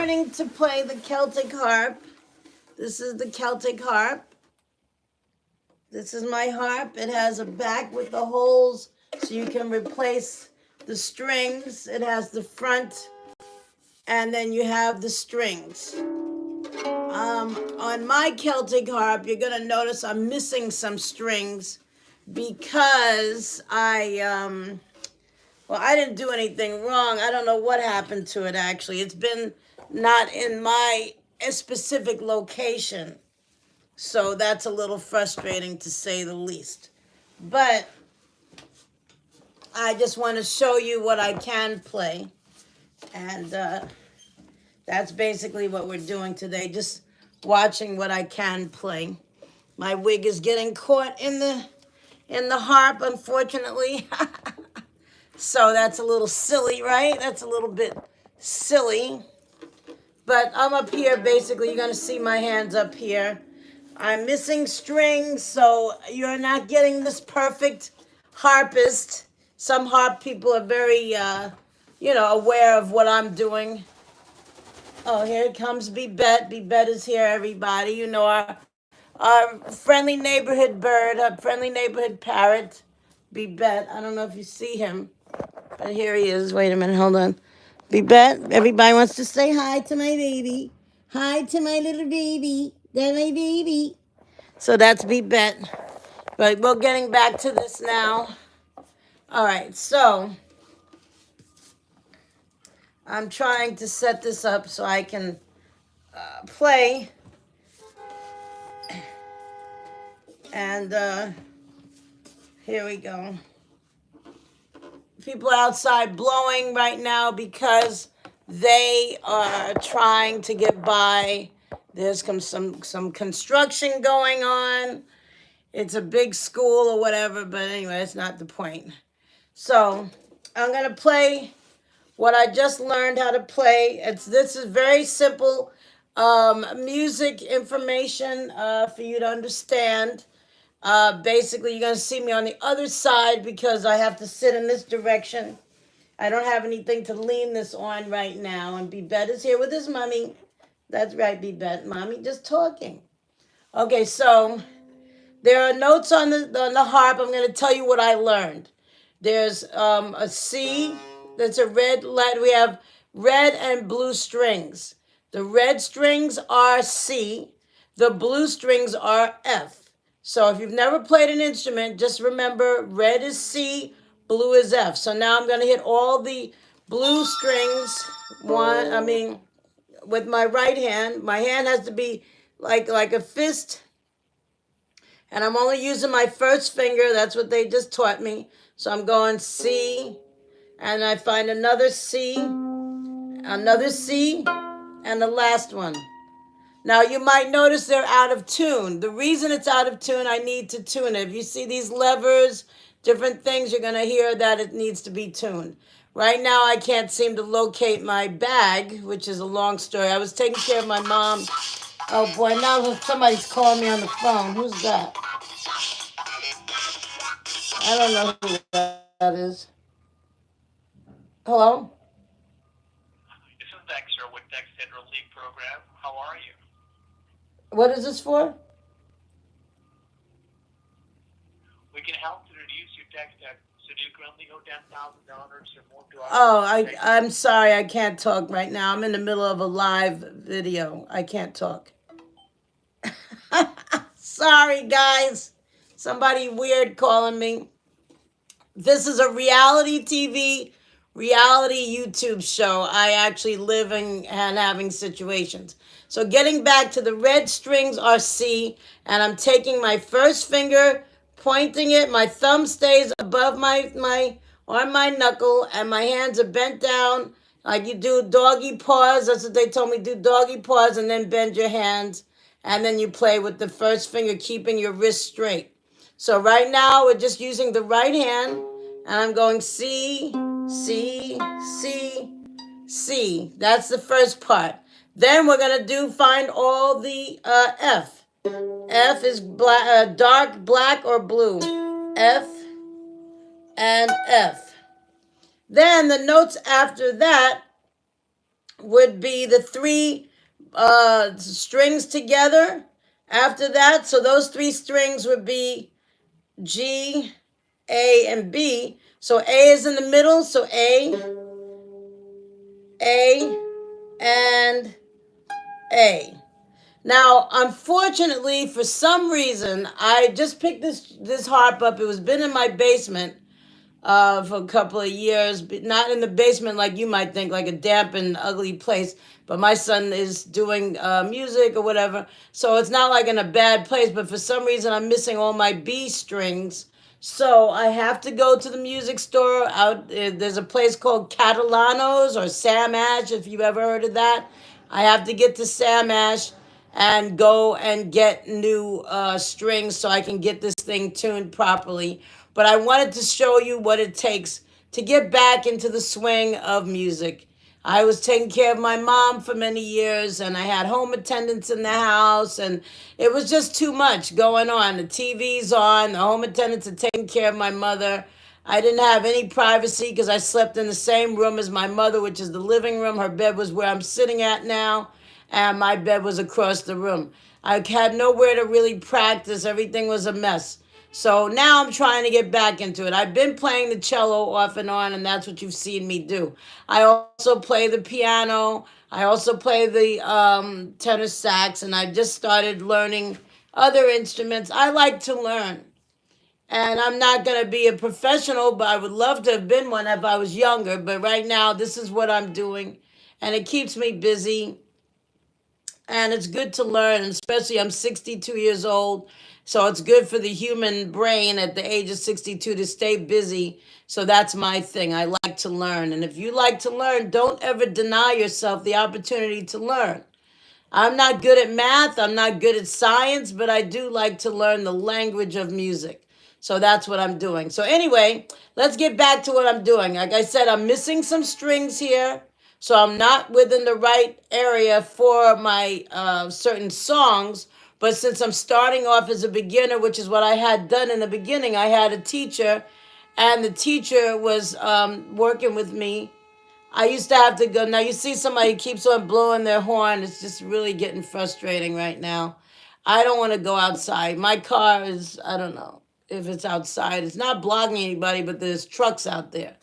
learning to play the Celtic harp. This is the Celtic harp. This is my harp. It has a back with the holes so you can replace the strings. It has the front, and then you have the strings. On my Celtic harp, you're going to notice I'm missing some strings because I didn't do anything wrong. I don't know what happened to it, actually. It's been not in my specific location. So that's a little frustrating, to say the least. But I just want to show you what I can play. And that's basically what we're doing today, just watching what I can play. My wig is getting caught in the harp, unfortunately. So that's a little silly, right? That's a little bit silly. But I'm up here, basically. You're going to see my hands up here. I'm missing strings, so you're not getting this perfect harpist. Some harp people are very, aware of what I'm doing. Oh, here comes Bebet. Bebet is here, everybody. You know, our friendly neighborhood bird, our friendly neighborhood parrot, Bebet. I don't know if you see him, but here he is. Wait a minute, hold on. Bebet, everybody wants to say hi to my baby. Hi to my little baby. That's my baby. So that's Bebet. But we're getting back to this now. All right, so I'm trying to set this up so I can play. And here we go. People outside blowing right now because they are trying to get by. There's some construction going on. It's a big school or whatever, but anyway, it's not the point. So I'm going to play what I just learned how to play. This is very simple music information for you to understand. Basically, you're going to see me on the other side because I have to sit in this direction. I don't have anything to lean this on right now. And Bebet is here with his mommy. That's right, Bebet. Mommy just talking. Okay, so there are notes on the harp. I'm going to tell you what I learned. There's a C. That's a red light. We have red and blue strings. The red strings are C. The blue strings are F. So if you've never played an instrument, just remember red is C, blue is F. So now I'm going to hit all the blue strings. With my right hand. My hand has to be like a fist. And I'm only using my first finger. That's what they just taught me. So I'm going C, and I find another C, and the last one. Now, you might notice they're out of tune. The reason it's out of tune, I need to tune it. If you see these levers, different things, you're going to hear that it needs to be tuned. Right now, I can't seem to locate my bag, which is a long story. I was taking care of my mom. Oh, boy, now somebody's calling me on the phone. Who's that? I don't know who that is. Hello? This is Dexter with Dex Federal League Program. How are you? What is this for? We can help to reduce your tax debt. So do you currently owe $10,000 or more to us? Oh, I'm sorry. I can't talk right now. I'm in the middle of a live video. I can't talk. Sorry, guys. Somebody weird calling me. This is a reality TV, reality YouTube show. I actually live and having situations. So getting back to the red strings are C, and I'm taking my first finger, pointing it. My thumb stays above my on my knuckle, and my hands are bent down like you do doggy paws. That's what they told me. Do doggy paws and then bend your hands, and then you play with the first finger, keeping your wrist straight. So right now we're just using the right hand, and I'm going C, C, C, C. That's the first part. Then we're gonna find all the F. F is black, dark black or blue. F and F. Then the notes after that would be the three strings together after that. So those three strings would be G, A, and B. So A is in the middle. So A, and A. Now, unfortunately, for some reason, I just picked this harp up. It was been in my basement for a couple of years, but not in the basement like you might think, like a damp and ugly place. But my son is doing music or whatever, so it's not like in a bad place. But for some reason, I'm missing all my B strings. So I have to go to the music store out. There's a place called Catalano's or Sam Ash, if you've ever heard of that. I have to get to Sam Ash and go and get new strings so I can get this thing tuned properly. But I wanted to show you what it takes to get back into the swing of music. I was taking care of my mom for many years, and I had home attendants in the house, and it was just too much going on. The TV's on, the home attendants are taking care of my mother. I didn't have any privacy because I slept in the same room as my mother, which is the living room. Her bed was where I'm sitting at now, and my bed was across the room. I had nowhere to really practice. Everything was a mess. So now I'm trying to get back into it. I've been playing the cello off and on, and that's what you've seen me do. I also play the piano. I also play the tenor sax, and I just started learning other instruments. I like to learn. And I'm not going to be a professional, but I would love to have been one if I was younger. But right now, this is what I'm doing, and it keeps me busy. And it's good to learn, especially I'm 62 years old. So it's good for the human brain at the age of 62 to stay busy. So that's my thing. I like to learn. And if you like to learn, don't ever deny yourself the opportunity to learn. I'm not good at math, I'm not good at science, but I do like to learn the language of music. So that's what I'm doing. So, anyway, let's get back to what I'm doing. Like I said, I'm missing some strings here. So, I'm not within the right area for my certain songs. But since I'm starting off as a beginner, which is what I had done in the beginning, I had a teacher, and the teacher was working with me. I used to have to go. Now you see somebody keeps on blowing their horn. It's just really getting frustrating right now. I don't want to go outside. My car is, I don't know if it's outside. It's not blocking anybody, but there's trucks out there.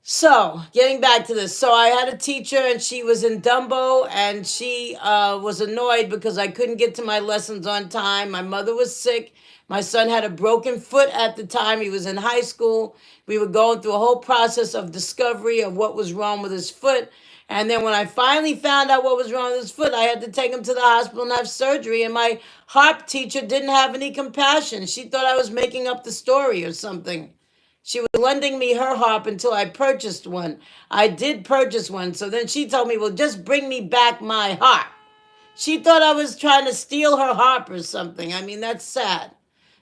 So, getting back to this. So, I had a teacher, and she was in Dumbo, and she was annoyed because I couldn't get to my lessons on time. My mother was sick. My son had a broken foot at the time. He was in high school. We were going through a whole process of discovery of what was wrong with his foot. And then when I finally found out what was wrong with his foot, I had to take him to the hospital and have surgery. And my harp teacher didn't have any compassion. She thought I was making up the story or something. She was lending me her harp until I purchased one. I did purchase one. So then she told me, well, just bring me back my harp. She thought I was trying to steal her harp or something. I mean, that's sad.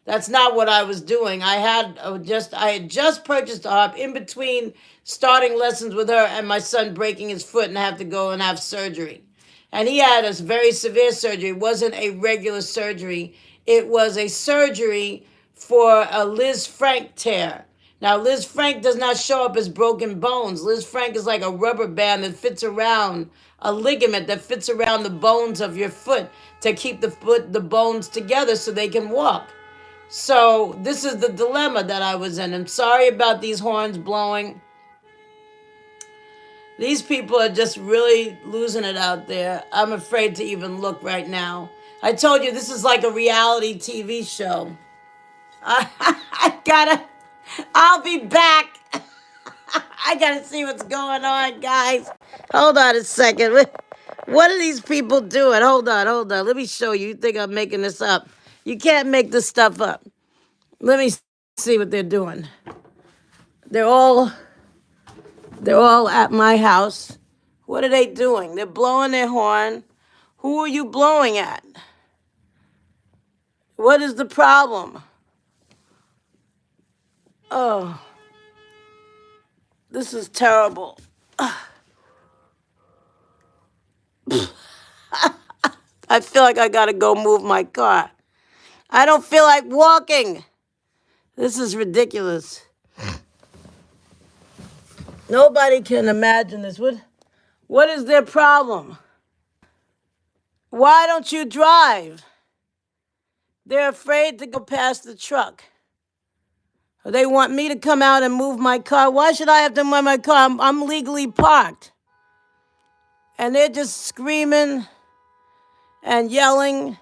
That's not what I was doing. I had just purchased a harp in between starting lessons with her and my son breaking his foot and have to go and have surgery. And he had a very severe surgery. It wasn't a regular surgery. It was a surgery for a Liz Frank tear. Now, Liz Frank does not show up as broken bones. Liz Frank is like a rubber band that fits around, a ligament that fits around the bones of your foot to keep the bones together so they can walk. So this is the dilemma that I was in. I'm sorry about these horns blowing. These people are just really losing it out there. I'm afraid to even look right now. I told you this is like a reality TV show. I'll be back. I gotta see what's going on, guys. Hold on a second. What are these people doing? Hold on. Let me show you. You think I'm making this up? You can't make this stuff up. Let me see what they're doing. They're all at my house. What are they doing? They're blowing their horn. Who are you blowing at? What is the problem? Oh, this is terrible. I feel like I gotta go move my car. I don't feel like walking. This is ridiculous. Nobody can imagine this. What What is their problem? Why don't you drive? They're afraid to go past the truck. They want me to come out and move my car. Why should I have to move my car? I'm legally parked. And they're just screaming and yelling.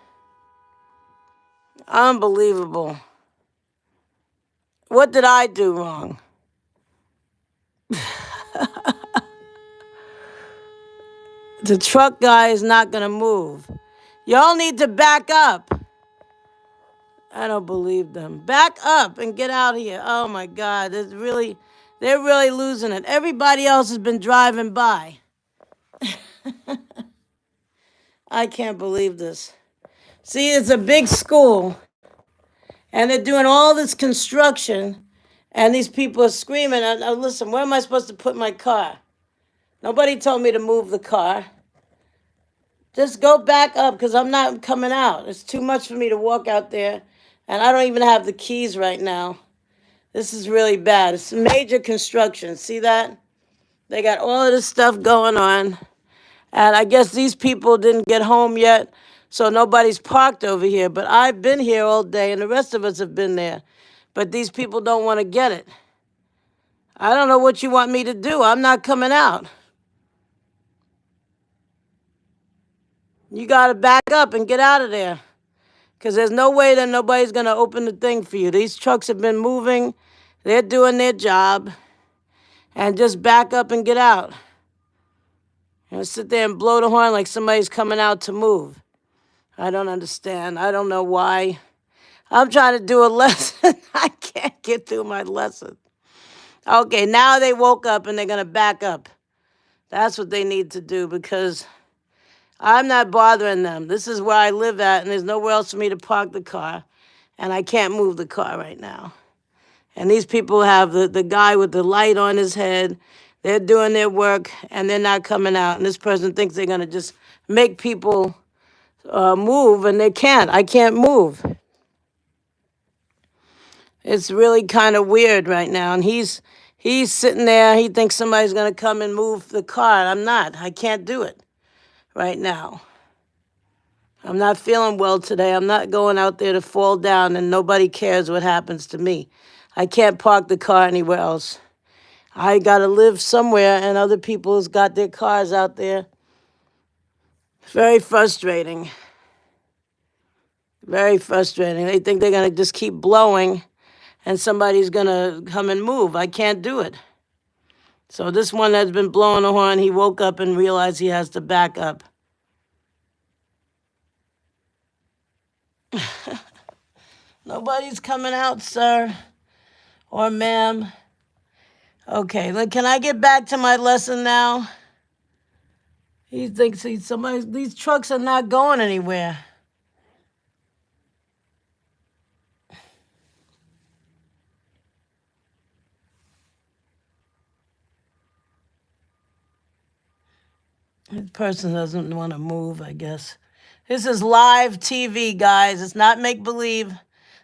Unbelievable. What did I do wrong? The truck guy is not going to move. Y'all need to back up. I don't believe them. Back up and get out of here. Oh my God, they're really losing it. Everybody else has been driving by. I can't believe this. See, it's a big school, and they're doing all this construction, and these people are screaming. Listen, where am I supposed to put my car? Nobody told me to move the car. Just go back up because I'm not coming out. It's too much for me to walk out there, and I don't even have the keys right now. This is really bad. It's major construction. See that? They got all of this stuff going on. And I guess these people didn't get home yet, so nobody's parked over here. But I've been here all day, and the rest of us have been there. But these people don't want to get it. I don't know what you want me to do. I'm not coming out. You got to back up and get out of there. Because there's no way that nobody's going to open the thing for you. These trucks have been moving. They're doing their job. And just back up and get out. And sit there and blow the horn like somebody's coming out to move. I don't understand. I don't know why. I'm trying to do a lesson. I can't get through my lesson. Okay, now they woke up and they're going to back up. That's what they need to do because I'm not bothering them. This is where I live at, and there's nowhere else for me to park the car. And I can't move the car right now. And these people have the guy with the light on his head. They're doing their work, and they're not coming out. And this person thinks they're going to just make people move, and they can't. I can't move. It's really kind of weird right now. And he's sitting there. He thinks somebody's going to come and move the car. I'm not. I can't do it right now. I'm not feeling well today. I'm not going out there to fall down, and nobody cares what happens to me. I can't park the car anywhere else. I got to live somewhere, and other people's got their cars out there. Very frustrating. Very frustrating. They think they're going to just keep blowing, and somebody's going to come and move. I can't do it. So this one that's been blowing the horn, he woke up and realized he has to back up. Nobody's coming out, sir or ma'am. Okay, look, can I get back to my lesson now? He thinks these trucks are not going anywhere. This person doesn't want to move, I guess. This is live TV, guys. It's not make-believe.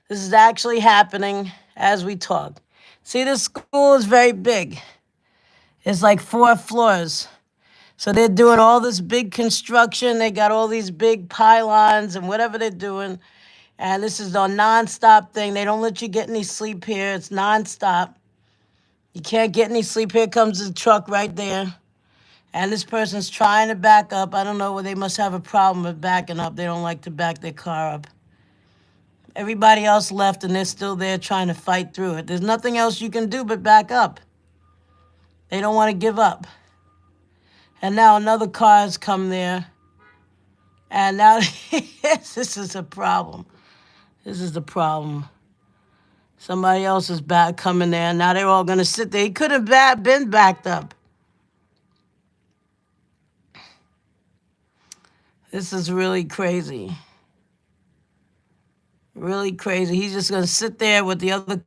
This is actually happening as we talk. See, this school is very big. It's like 4 floors. So they're doing all this big construction. They got all these big pylons and whatever they're doing. And this is a nonstop thing. They don't let you get any sleep here. It's nonstop. You can't get any sleep. Here comes the truck right there. And this person's trying to back up. I don't know. They must have a problem with backing up. They don't like to back their car up. Everybody else left, and they're still there trying to fight through it. There's nothing else you can do but back up. They don't want to give up. And now another car has come there. And now this is a problem. This is the problem. Somebody else is back coming there. Now they're all going to sit there. He could have been backed up. This is really crazy. Really crazy. He's just going to sit there with the other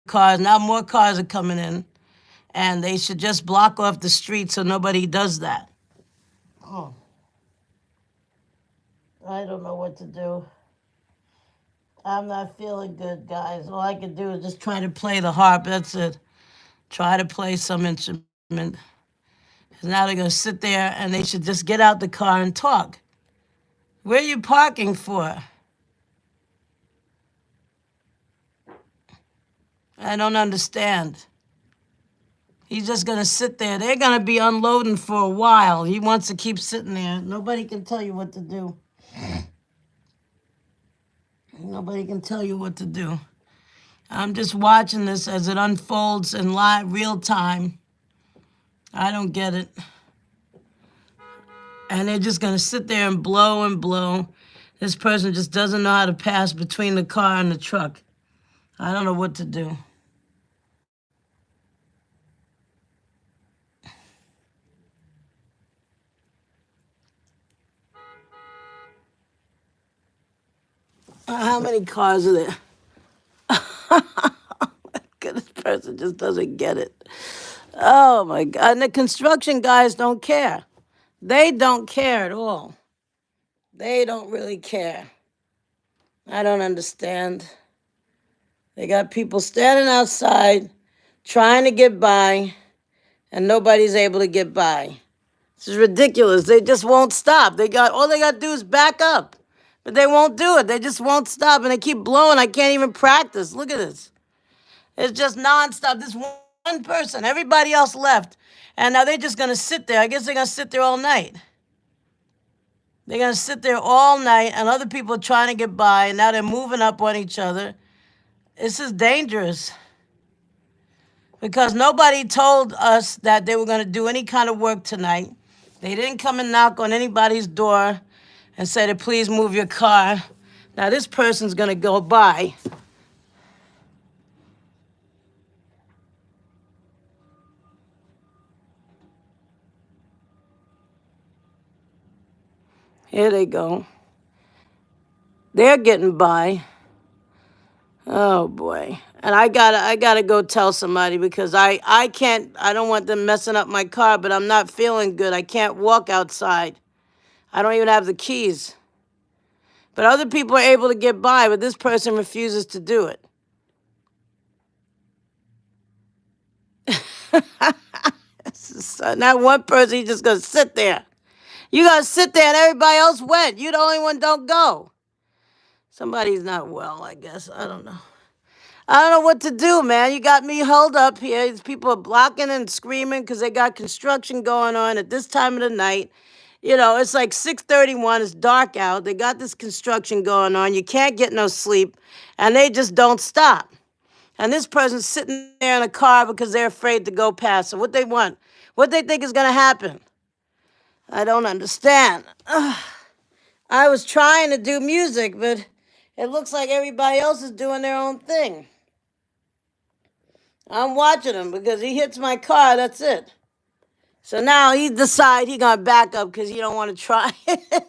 cars. Now more cars are coming in. And they should just block off the street so nobody does that. Oh. I don't know what to do. I'm not feeling good, guys. All I can do is just try to play the harp. That's it. Try to play some instrument. Now they're going to sit there and they should just get out the car and talk. Where are you parking for? I don't understand. He's just going to sit there. They're going to be unloading for a while. He wants to keep sitting there. Nobody can tell you what to do. Nobody can tell you what to do. I'm just watching this as it unfolds in live, real time. I don't get it. And they're just going to sit there and blow and blow. This person just doesn't know how to pass between the car and the truck. I don't know what to do. How many cars are there? This person just doesn't get it. Oh my God. And the construction guys don't care. They don't care at all. They don't really care. I don't understand. They got people standing outside trying to get by, and nobody's able to get by. This is ridiculous. They just won't stop. All they got to do is back up. But they won't do it. They just won't stop, and they keep blowing. I can't even practice. Look at this. It's just nonstop. This one person, everybody else left. And now they're just going to sit there. I guess they're going to sit there all night. They're going to sit there all night, and other people are trying to get by, and now they're moving up on each other. This is dangerous. Because nobody told us that they were going to do any kind of work tonight. They didn't come and knock on anybody's door and say to please move your car. Now this person's going to go by. Here they go. They're getting by. Oh boy. And I gotta go tell somebody because I don't want them messing up my car, but I'm not feeling good. I can't walk outside. I don't even have the keys. But other people are able to get by, but this person refuses to do it. So now one person, he's just gonna sit there. You gotta sit there and everybody else went. You the only one don't go. Somebody's not well, I guess. I don't know. I don't know what to do, man. You got me held up here. These people are blocking and screaming because they got construction going on at this time of the night. You know, it's like 6:31. It's dark out. They got this construction going on. You can't get no sleep. And they just don't stop. And this person's sitting there in a car because they're afraid to go past. So what they want, what they think is going to happen. I don't understand. I was trying to do music, but it looks like everybody else is doing their own thing. I'm watching him because he hits my car, that's it. So now he decides he's going to back up because he don't want to try it.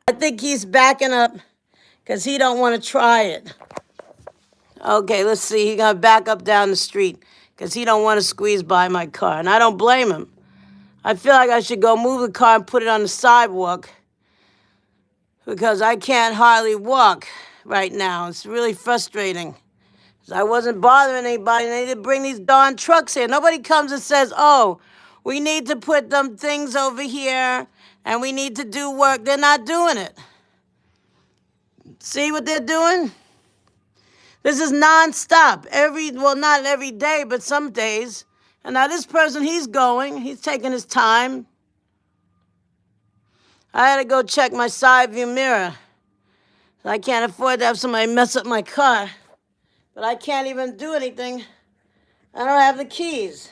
I think he's backing up because he don't want to try it. Okay, let's see. He's going to back up down the street because he don't want to squeeze by my car. And I don't blame him. I feel like I should go move the car and put it on the sidewalk because I can't hardly walk right now. It's really frustrating. I wasn't bothering anybody, and they didn't bring these darn trucks here. Nobody comes and says, oh, we need to put them things over here, and we need to do work. They're not doing it. See what they're doing? This is nonstop. Not every day, but some days. And now this person, he's taking his time. I had to go check my side view mirror. I can't afford to have somebody mess up my car. But I can't even do anything. I don't have the keys.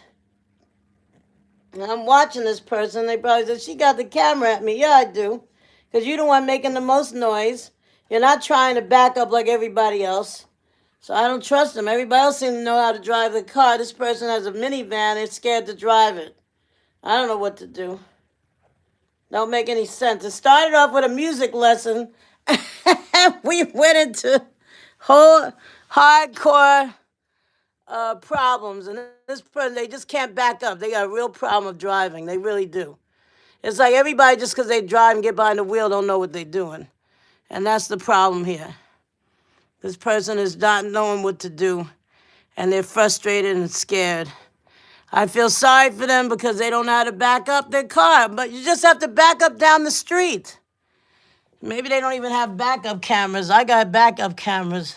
And I'm watching this person. They probably said, she got the camera at me. Yeah, I do. Because you're the one making the most noise. You're not trying to back up like everybody else. So I don't trust them. Everybody else seems to know how to drive the car. This person has a minivan. They're scared to drive it. I don't know what to do. Don't make any sense. It started off with a music lesson. We went into whole hardcore problems. And this person, they just can't back up. They got a real problem of driving. They really do. It's like everybody, just because they drive and get behind the wheel, don't know what they're doing. And that's the problem here. This person is not knowing what to do, and they're frustrated and scared. I feel sorry for them because they don't know how to back up their car, but you just have to back up down the street. Maybe they don't even have backup cameras. I got backup cameras.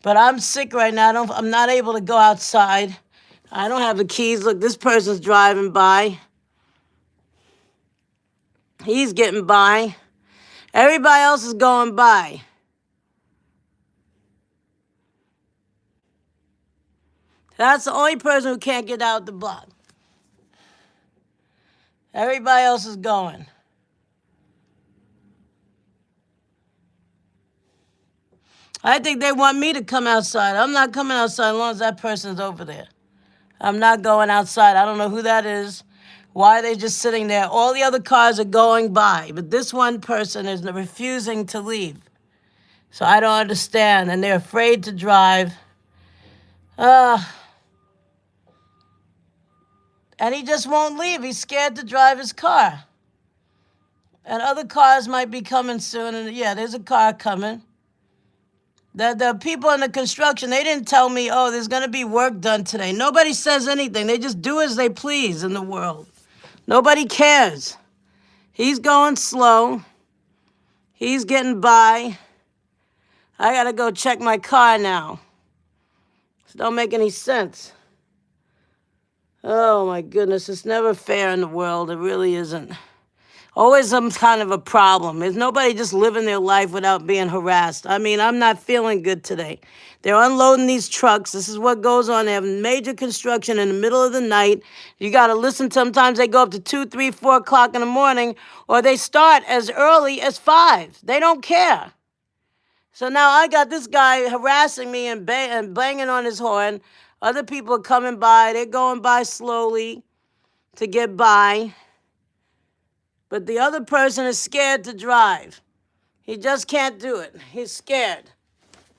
But I'm sick right now. I'm not able to go outside. I don't have the keys. Look, this person's driving by. He's getting by. Everybody else is going by. That's the only person who can't get out the block. Everybody else is going. I think they want me to come outside. I'm not coming outside as long as that person's over there. I'm not going outside. I don't know who that is. Why are they just sitting there? All the other cars are going by, but this one person is refusing to leave. So I don't understand, and they're afraid to drive. And he just won't leave. He's scared to drive his car. And other cars might be coming soon. And yeah, there's a car coming. The people in the construction, they didn't tell me, oh, there's going to be work done today. Nobody says anything. They just do as they please in the world. Nobody cares. He's going slow. He's getting by. I got to go check my car now. It don't make any sense. Oh, my goodness. It's never fair in the world. It really isn't. Always some kind of a problem. There's nobody just living their life without being harassed. I mean, I'm not feeling good today. They're unloading these trucks. This is what goes on. They have major construction in the middle of the night. You got to listen. Sometimes they go up to 2, 3, 4 o'clock in the morning, or they start as early as 5. They don't care. So now I got this guy harassing me and banging on his horn. Other people are coming by. They're going by slowly to get by. But the other person is scared to drive. He just can't do it. He's scared.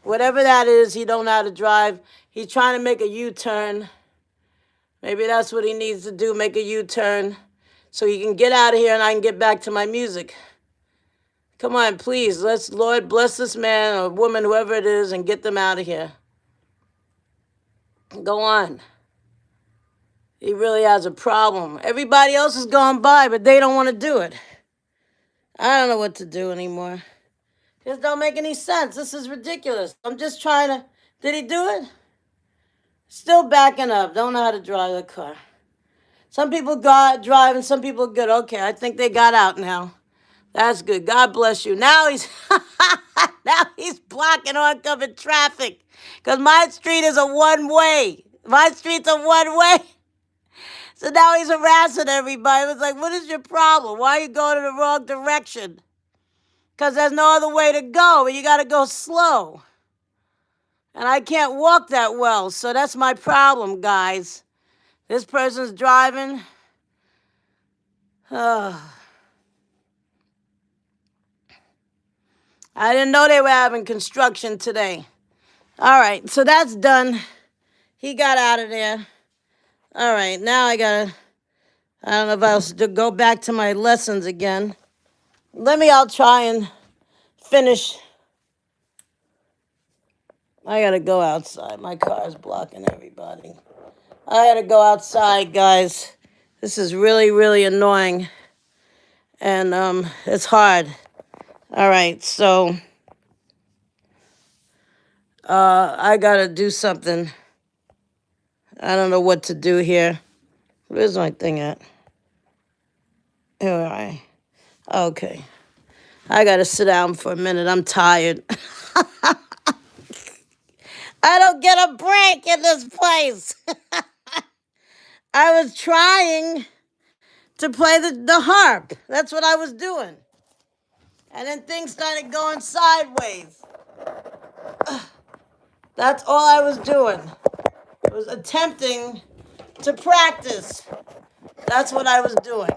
Whatever that is, he don't know how to drive. He's trying to make a U-turn. Maybe that's what he needs to do, make a U-turn, so he can get out of here and I can get back to my music. Come on, please. Let's, Lord, bless this man or woman, whoever it is, and get them out of here. Go on. He really has a problem. Everybody else is going by, but they don't want to do it. I don't know what to do anymore. This don't make any sense. This is ridiculous. I'm just trying to... Did he do it? Still backing up. Don't know how to drive the car. Some people got driving, some people are good. Okay, I think they got out now. That's good. God bless you. Now he's now he's blocking oncoming traffic. Because my street is a one-way. My street's a one-way. So now he's harassing everybody. It was like, what is your problem? Why are you going in the wrong direction? Because there's no other way to go, and you got to go slow. And I can't walk that well, so that's my problem, guys. This person's driving. I didn't know they were having construction today. All right, so that's done. He got out of there. All right, now I don't know if I'll go back to my lessons again. I'll try and finish. I gotta go outside. My car's blocking everybody. I gotta go outside, guys. This is really, really annoying. And it's hard. All right, so I gotta do something. I don't know what to do here. Where's my thing at? Here I. Okay. I gotta sit down for a minute. I'm tired. I don't get a break in this place. I was trying to play the harp. That's what I was doing. And then things started going sideways. That's all I was doing. I was attempting to practice. That's what I was doing.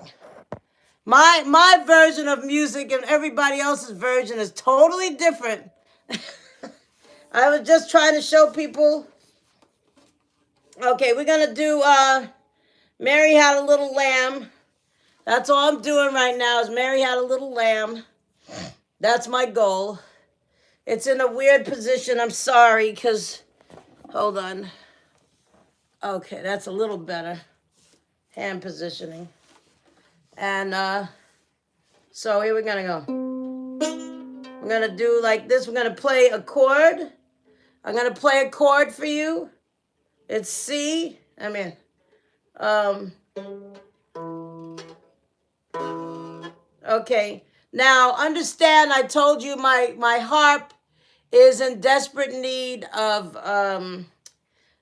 My version of music and everybody else's version is totally different. I was just trying to show people. Okay, we're going to do Mary Had a Little Lamb. That's all I'm doing right now is Mary Had a Little Lamb. That's my goal. It's in a weird position. I'm sorry, because... Hold on. Okay, that's a little better. hand positioning. And so here we're gonna go. I'm gonna do like this. We're gonna play a chord. I'm gonna play a chord for you. It's C. Okay. Now understand, I told you my harp is in desperate need of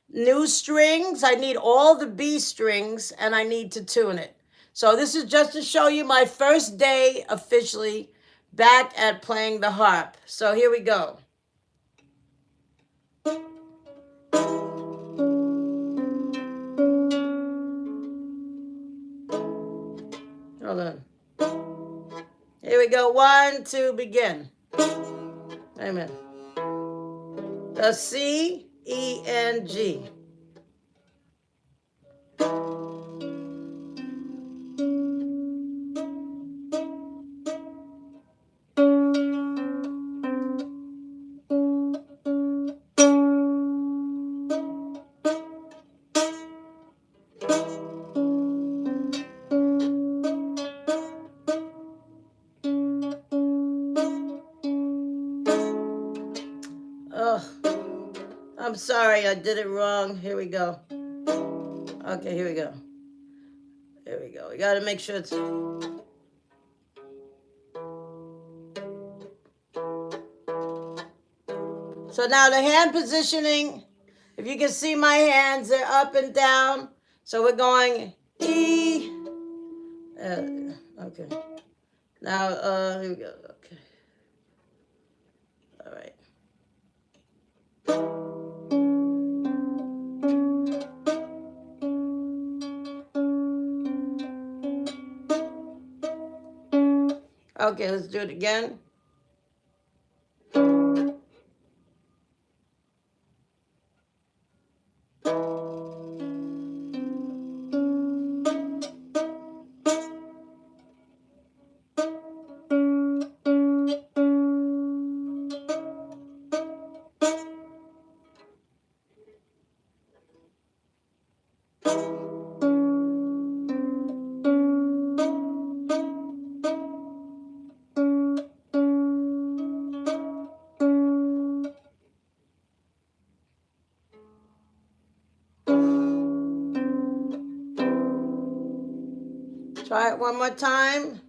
new strings. I need all the B strings and I need to tune it. So this is just to show you my first day officially back at playing the harp. So here we go. Hold on. Here we go. 1, 2, begin. Amen. The C, E, and G. Oh, I'm sorry, I did it wrong. Here we go. Okay, here we go. Here we go. We got to make sure it's... So now the hand positioning, if you can see my hands, they're up and down. So we're going E. Okay. Now, here we go. Okay. All right. Okay, let's do it again. Try it one more time.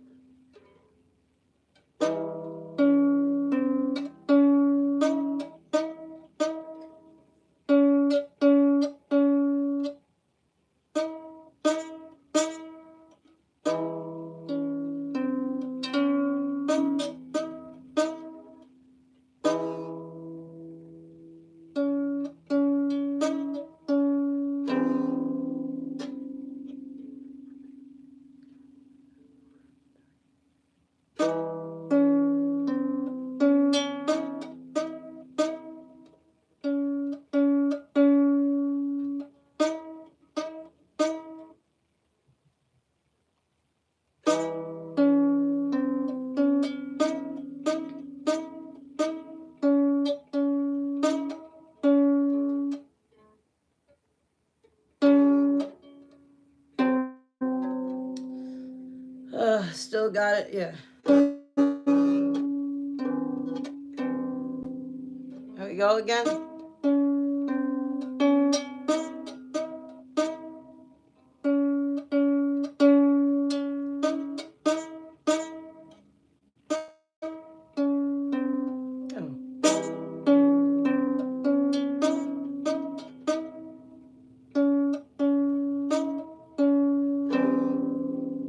Still got it, yeah. There we go again.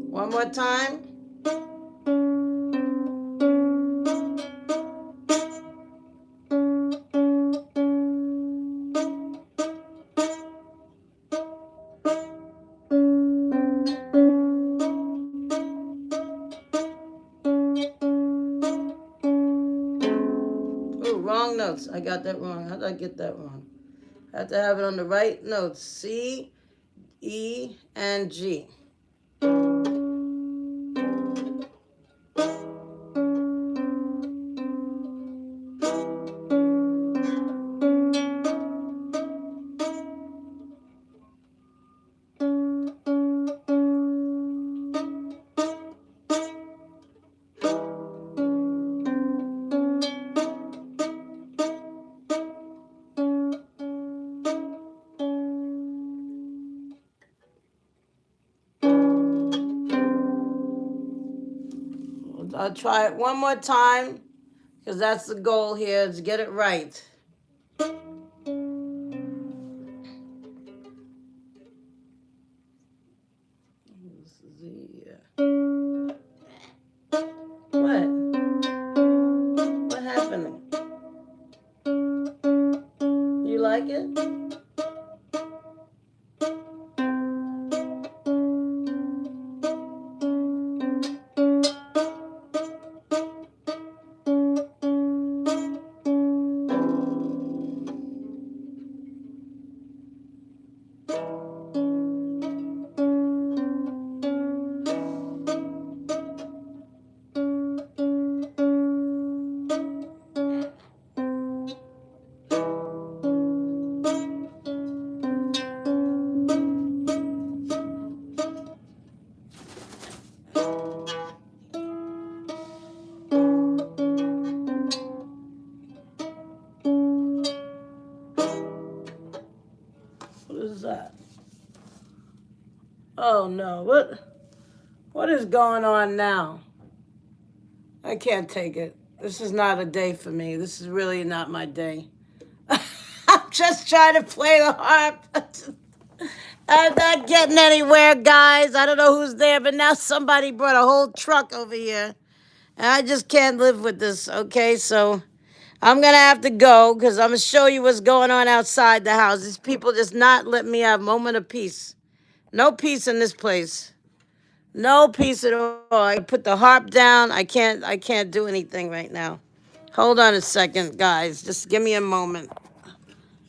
One more time. Oh, wrong notes. I got that wrong. How did I get that wrong? I have to have it on the right notes. C, E, and G. I'll try it one more time because that's the goal here is get it right. This is what? What happened? You like it? What is that? Oh no, what is going on now? I can't take it. This is not a day for me. This is really not my day. I'm just trying to play the harp. I'm not getting anywhere, guys. I don't know who's there, but now somebody brought a whole truck over here. And I just can't live with this, okay? So I'm going to have to go because I'm going to show you what's going on outside the house. These people just not let me have a moment of peace. No peace in this place. No peace at all. I put the harp down. I can't do anything right now. Hold on a second, guys. Just give me a moment.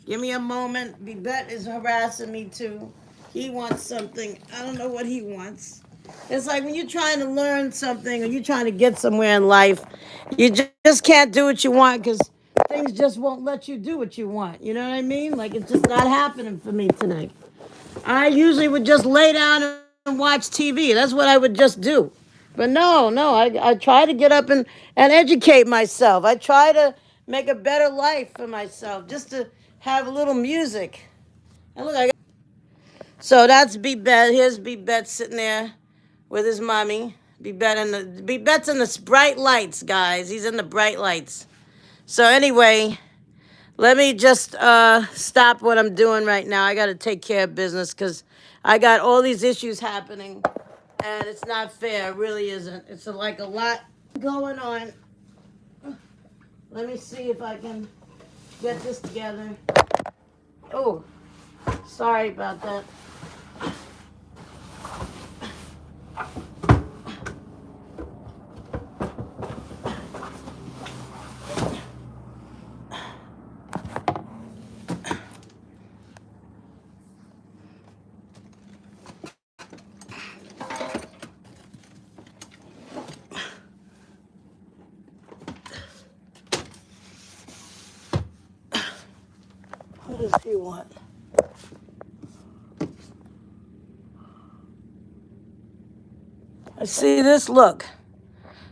Give me a moment. Bibette is harassing me too. He wants something. I don't know what he wants. It's like when you're trying to learn something or you're trying to get somewhere in life, you just can't do what you want because things just won't let you do what you want. You know what I mean? Like it's just not happening for me today. I usually would just lay down and watch TV. That's what I would just do. But no, I try to get up and educate myself. I try to make a better life for myself, just to have a little music. And look, so that's Bibette. Here's Bibette sitting there with his mommy. Bibette's in the bright lights, guys. He's in the bright lights. So anyway, let me just stop what I'm doing right now. I got to take care of business because I got all these issues happening, and it's not fair. It really isn't. It's like a lot going on. Let me see if I can get this together. Oh, sorry about that. What does he want? I see this. Look.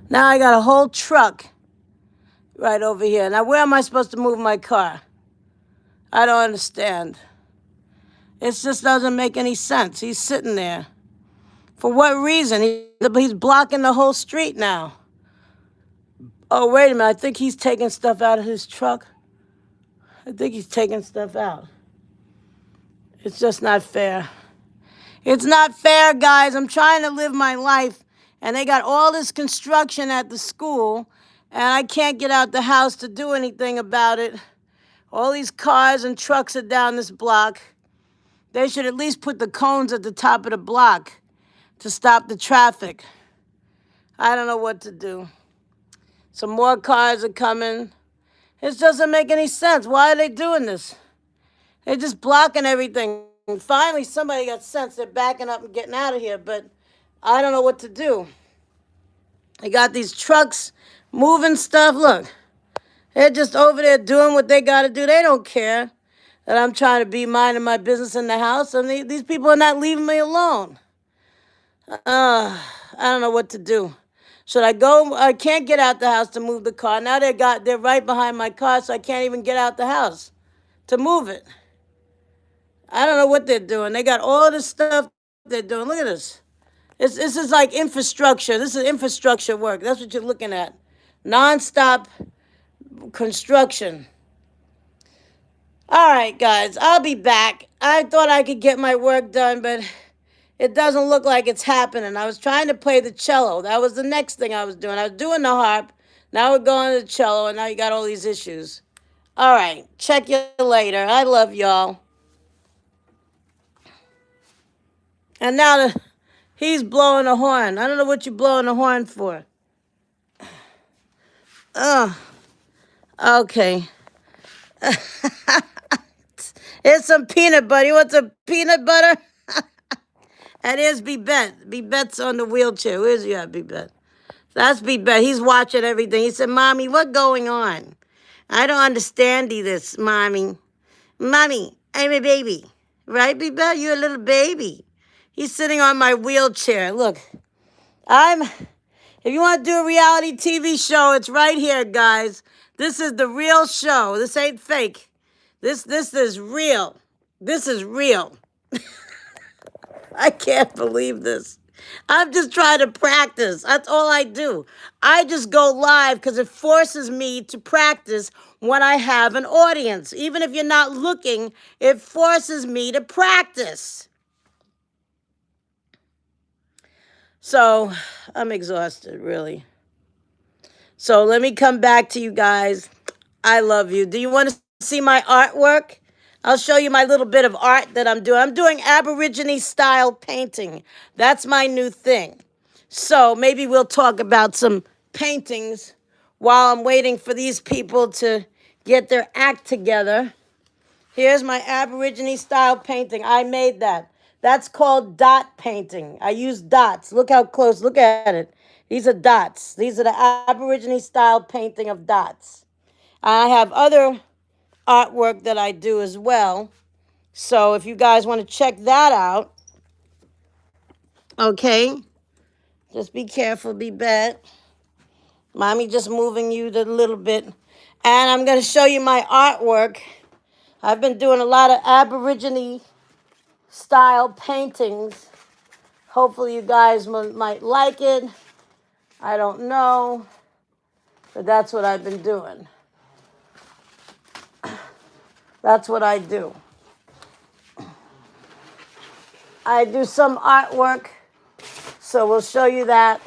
Now I got a whole truck right over here. Now, where am I supposed to move my car? I don't understand. It just doesn't make any sense. He's sitting there. For what reason? He's blocking the whole street now. Oh, wait a minute. I think he's taking stuff out of his truck. I think he's taking stuff out. It's just not fair. It's not fair, guys. I'm trying to live my life, and they got all this construction at the school, and I can't get out the house to do anything about it. All these cars and trucks are down this block. They should at least put the cones at the top of the block to stop the traffic. I don't know what to do. Some more cars are coming. It doesn't make any sense. Why are they doing this? They're just blocking everything. And finally, somebody got sense. They're backing up and getting out of here, but I don't know what to do. They got these trucks moving stuff. Look, they're just over there doing what they got to do. They don't care that I'm trying to be minding my business in the house. I mean, these people are not leaving me alone. I don't know what to do. Should I go? I can't get out the house to move the car. Now they're right behind my car, so I can't even get out the house to move it. I don't know what they're doing. They got all this stuff they're doing. Look at this. This is like infrastructure. This is infrastructure work. That's what you're looking at. Non-stop construction. All right, guys, I'll be back. I thought I could get my work done, but it doesn't look like it's happening. I was trying to play the cello. That was the next thing I was doing. I was doing the harp. Now we're going to the cello, and now you got all these issues. All right, check you later. I love y'all. And now he's blowing a horn. I don't know what you're blowing a horn for. Oh, okay. Here's some peanut butter. You want some peanut butter? And here's Bebet. Bebet's on the wheelchair. Where's you at, Bebet? That's Bebet. He's watching everything. He said, Mommy, what's going on? I don't understand this, Mommy. Mommy, I'm a baby. Right, Bebet? You're a little baby. He's sitting on my wheelchair. Look, if you want to do a reality TV show, it's right here, guys. This is the real show. This ain't fake. This is real. This is real. I can't believe this. I'm just trying to practice. That's all I do. I just go live because it forces me to practice when I have an audience. Even if you're not looking, it forces me to practice. So I'm exhausted, really. So let me come back to you guys. I love you. Do you want to see my artwork? I'll show you my little bit of art that I'm doing. I'm doing Aborigine style painting. That's my new thing. So maybe we'll talk about some paintings while I'm waiting for these people to get their act together. Here's my Aborigine style painting. I made that. That's called dot painting. I use dots. Look how close. Look at it. These are dots. These are the Aborigine style painting of dots. I have other artwork that I do as well. So if you guys want to check that out, okay, just be careful, be bad. Mommy just moving you a little bit. And I'm going to show you my artwork. I've been doing a lot of Aborigine style paintings. Hopefully you guys might like it. I don't know, but that's what I've been doing. That's what I do. I do some artwork, so we'll show you that,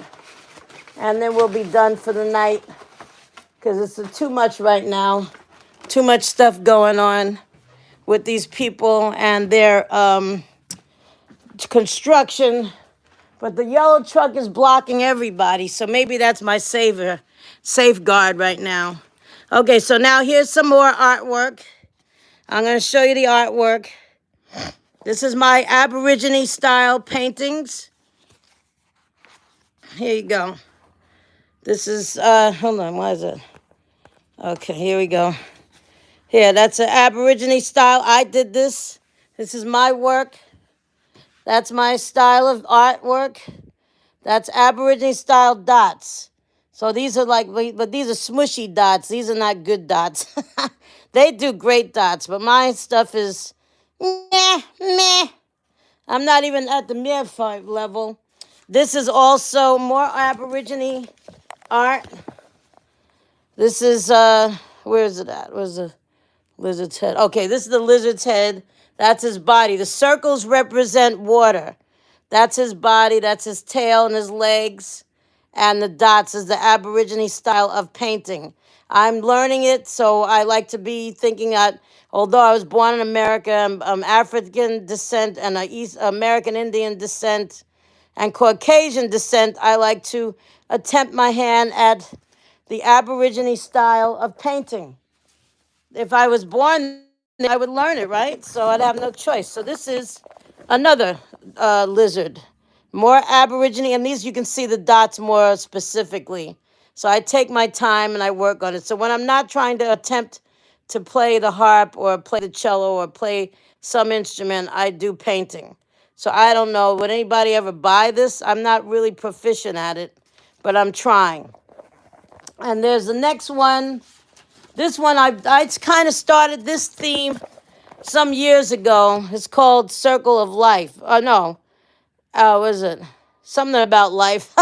and then we'll be done for the night, because it's too much right now. Too much stuff going on with these people and their construction. But the yellow truck is blocking everybody, so maybe that's my safeguard right now. Okay, so now here's some more artwork. I'm going to show you the artwork. This is my Aborigine style paintings. Here you go. This is, hold on, why is it? Okay, here we go. Here, that's an Aborigine style. I did this. This is my work. That's my style of artwork. That's Aborigine style dots. So these are but these are smushy dots. These are not good dots. They do great dots, but my stuff is meh. I'm not even at the meh level. This is also more Aborigine art. This is, where is it at? Where's the lizard's head? Okay, this is the lizard's head. That's his body. The circles represent water. That's his body. That's his tail and his legs. And the dots is the Aborigine style of painting. I'm learning it, so I like to be thinking that although I was born in America, I'm African descent and East American Indian descent and Caucasian descent, I like to attempt my hand at the Aborigine style of painting. If I was born there, I would learn it, right? So I'd have no choice. So this is another lizard. More Aborigine, and these you can see the dots more specifically. So I take my time and I work on it. So when I'm not trying to attempt to play the harp or play the cello or play some instrument, I do painting. So I don't know, would anybody ever buy this? I'm not really proficient at it, but I'm trying. And there's the next one. This one, I kind of started this theme some years ago. It's called Circle of Life. Oh, no. What is it? something about life.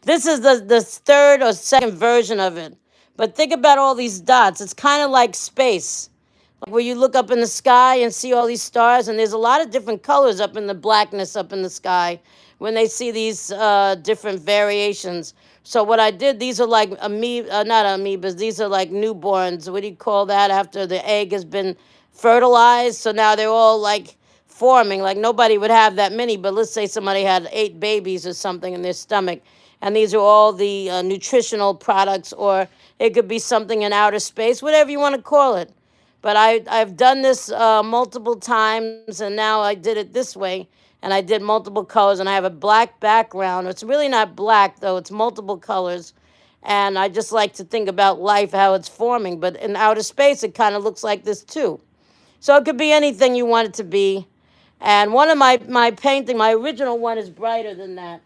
This is the third or second version of it. But think about all these dots. It's kind of like space, like where you look up in the sky and see all these stars, and there's a lot of different colors up in the blackness up in the sky when they see these different variations. So what I did, these are like not amoebas. These are like newborns. What do you call that? After the egg has been fertilized, so now they're all like forming. Like nobody would have that many, but let's say somebody had 8 babies or something in their stomach, and these are all the nutritional products, or it could be something in outer space, whatever you want to call it. But I've done this multiple times, and now I did it this way, and I did multiple colors, and I have a black background. It's really not black though; it's multiple colors, and I just like to think about life, how it's forming. But in outer space, it kind of looks like this too. So it could be anything you want it to be. And one of my painting, my original one, is brighter than that.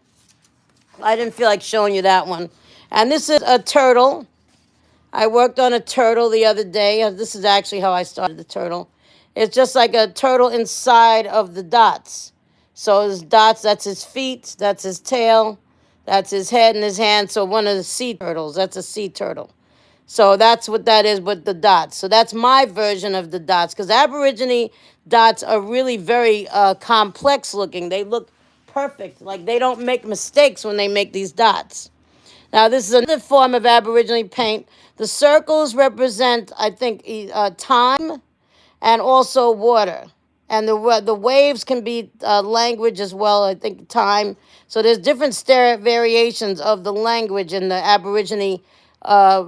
I didn't feel like showing you that one. And this is a turtle. I worked on a turtle the other day. This is actually how I started the turtle. It's just like a turtle inside of the dots. So his dots, that's his feet, that's his tail, that's his head and his hand. So one of the sea turtles, that's a sea turtle. So that's what that is with the dots. So that's my version of the dots, because Aborigine dots are really very complex looking. They look perfect. Like they don't make mistakes when they make these dots. Now, this is another form of Aboriginal paint. The circles represent, I think, time and also water. And the waves can be language as well, I think, time. So there's different variations of the language in the Aborigine uh,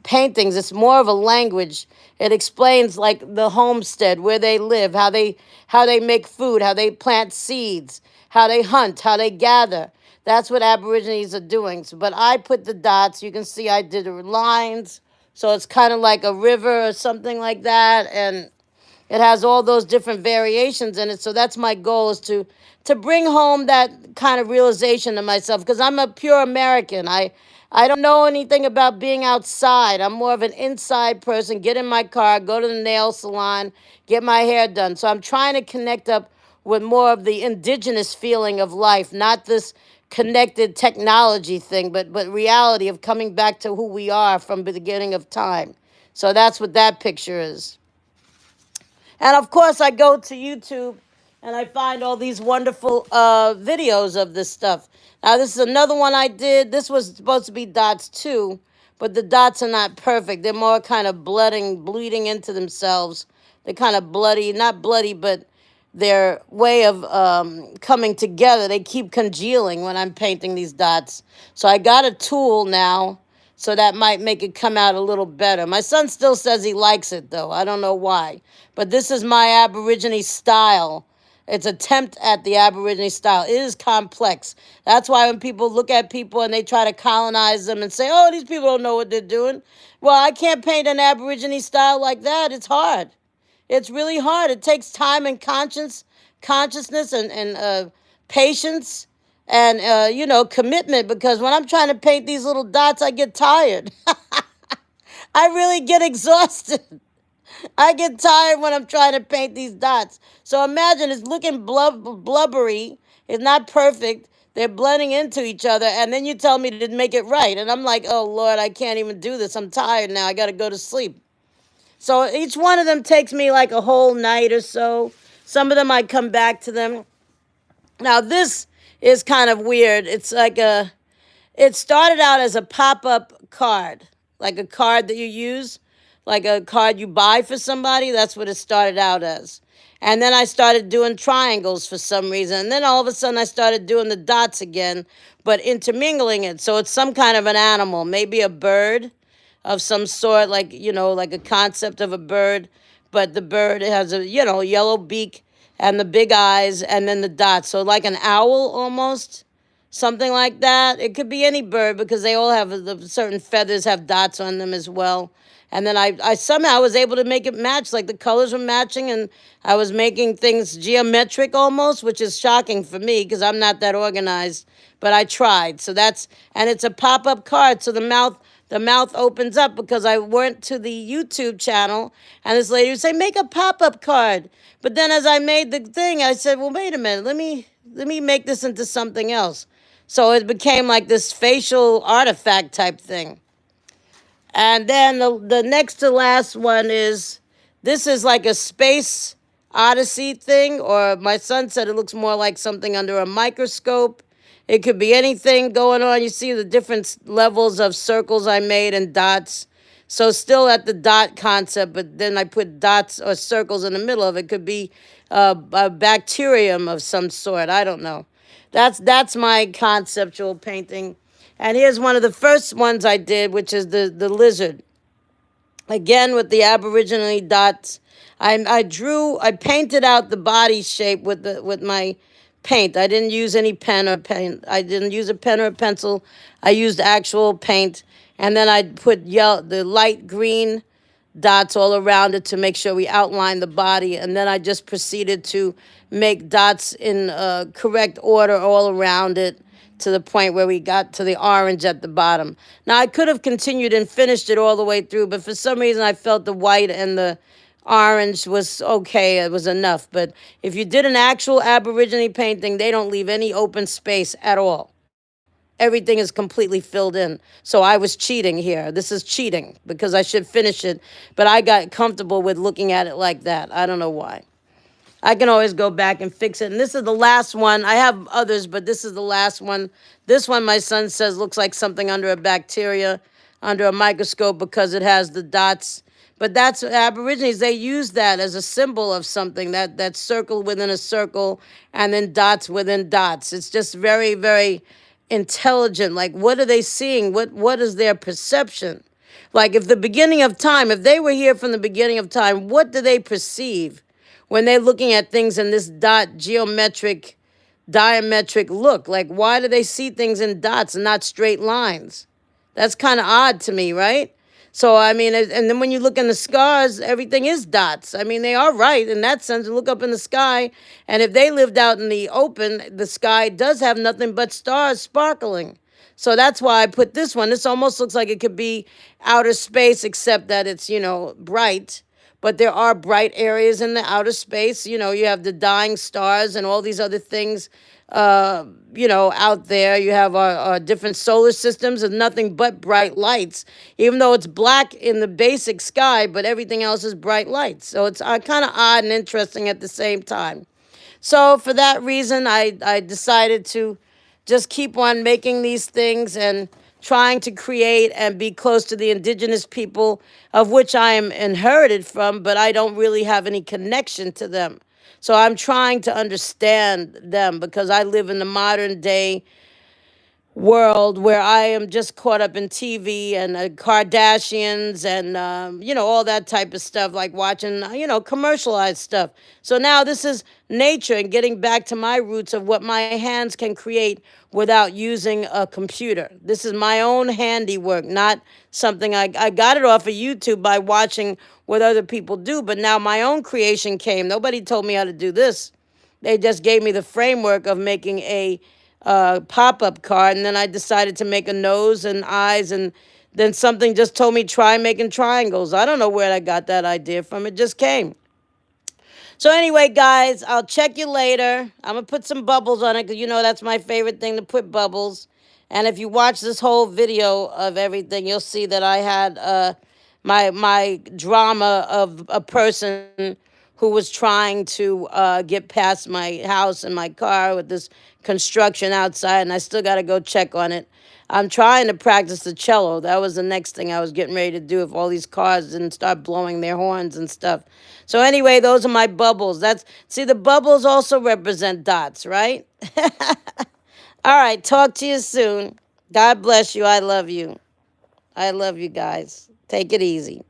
paintings. It's more of a language. It explains like the homestead, where they live, how they make food, how they plant seeds, how they hunt, how they gather. That's what Aborigines are doing. So, but I put the dots. You can see I did the lines. So it's kind of like a river or something like that. And it has all those different variations in it. So that's my goal, is to bring home that kind of realization to myself, because I'm a pure American. I don't know anything about being outside. I'm more of an inside person. Get in my car, go to the nail salon, get my hair done. So I'm trying to connect up with more of the indigenous feeling of life, not this connected technology thing, but reality of coming back to who we are from the beginning of time. So that's what that picture is. And of course, I go to YouTube and I find all these wonderful videos of this stuff. Now, this is another one I did. This was supposed to be dots too, but the dots are not perfect. They're more kind of bleeding into themselves. They're kind of bloody, not bloody, but their way of coming together. They keep congealing when I'm painting these dots. So I got a tool now, so that might make it come out a little better. My son still says he likes it, though. I don't know why. But this is my Aborigine style. It's attempt at the Aborigine style. It is complex. That's why when people look at people and they try to colonize them and say, oh, these people don't know what they're doing. Well, I can't paint an Aborigine style like that. It's hard. It's really hard. It takes time and consciousness and patience and commitment, because when I'm trying to paint these little dots, I get tired. I really get exhausted. I get tired when I'm trying to paint these dots. So imagine it's looking blubbery. It's not perfect. They're blending into each other, and then you tell me to make it right. And I'm like, oh, Lord, I can't even do this. I'm tired now. I got to go to sleep. So each one of them takes me like a whole night or so. Some of them I come back to them. Now, this is kind of weird. It started out as a pop-up card, like a card that you use, like a card you buy for somebody. That's what it started out as. And then I started doing triangles for some reason. And then all of a sudden I started doing the dots again, but intermingling it. So it's some kind of an animal, maybe a bird of some sort, like, like a concept of a bird. But the bird has a, yellow beak and the big eyes and then the dots. So like an owl almost, something like that. It could be any bird, because they all have certain feathers have dots on them as well. And then I somehow was able to make it match, like the colors were matching, and I was making things geometric almost, which is shocking for me because I'm not that organized, but I tried. So and it's a pop-up card, so the mouth opens up, because I went to the YouTube channel and this lady would say, make a pop-up card. But then as I made the thing, I said, well, wait a minute, let me make this into something else. So it became like this facial artifact type thing. And then the next to last one is, this is like a space odyssey thing, or my son said it looks more like something under a microscope. It could be anything going on. You see the different levels of circles I made and dots. So still at the dot concept, but then I put dots or circles in the middle of it. Could be a bacterium of some sort. I don't know. That's my conceptual painting. And here's one of the first ones I did, which is the lizard. Again with the Aboriginal dots. I painted out the body shape with my paint. I didn't use any pen or paint. I didn't use a pen or a pencil. I used actual paint. And then I put the light green dots all around it to make sure we outline the body. And then I just proceeded to make dots in correct order all around it to the point where we got to the orange at the bottom. Now, I could have continued and finished it all the way through, but for some reason I felt the white and the orange was okay, it was enough. But if you did an actual Aborigine painting, they don't leave any open space at all. Everything is completely filled in. So I was cheating here. This is cheating because I should finish it, but I got comfortable with looking at it like that. I don't know why. I can always go back and fix it. And this is the last one. I have others, but this is the last one. This one, my son says, looks like something under a bacteria, under a microscope, because it has the dots. But that's Aborigines. They use that as a symbol of something, that circle within a circle, and then dots within dots. It's just very, very intelligent. Like, what are they seeing? What is their perception? Like, if the beginning of time, if they were here from the beginning of time, what do they perceive when they're looking at things in this dot geometric, diametric look? Like, why do they see things in dots and not straight lines? That's kind of odd to me, right? So, I mean, and then when you look in the stars, everything is dots. I mean, they are right in that sense. You look up in the sky, and if they lived out in the open, the sky does have nothing but stars sparkling. So that's why I put this one. This almost looks like it could be outer space, except that it's, bright. But there are bright areas in the outer space. You have the dying stars and all these other things, out there. You have our different solar systems and nothing but bright lights, even though it's black in the basic sky, but everything else is bright lights. So it's kind of odd and interesting at the same time. So for that reason, I decided to just keep on making these things and trying to create and be close to the indigenous people of which I am inherited from, but I don't really have any connection to them. So I'm trying to understand them because I live in the modern day world where I am just caught up in TV and Kardashians and all that type of stuff, like watching commercialized stuff. So now this is nature and getting back to my roots of what my hands can create without using a computer. This is my own handiwork, not something I got it off of YouTube by watching what other people do, but now my own creation came. Nobody told me how to do this. They just gave me the framework of making a pop-up card, and then I decided to make a nose and eyes, and then something just told me try making triangles. I don't know where I got that idea from. It just came. So anyway, guys, I'll check you later. I'm going to put some bubbles on it because that's my favorite thing, to put bubbles. And if you watch this whole video of everything, you'll see that I had my drama of a person who was trying to get past my house and my car with this construction outside, and I still got to go check on it. I'm trying to practice the cello. That was the next thing I was getting ready to do if all these cars didn't start blowing their horns and stuff. So anyway, those are my bubbles. See, the bubbles also represent dots, right? All right, talk to you soon. God bless you. I love you. I love you guys. Take it easy.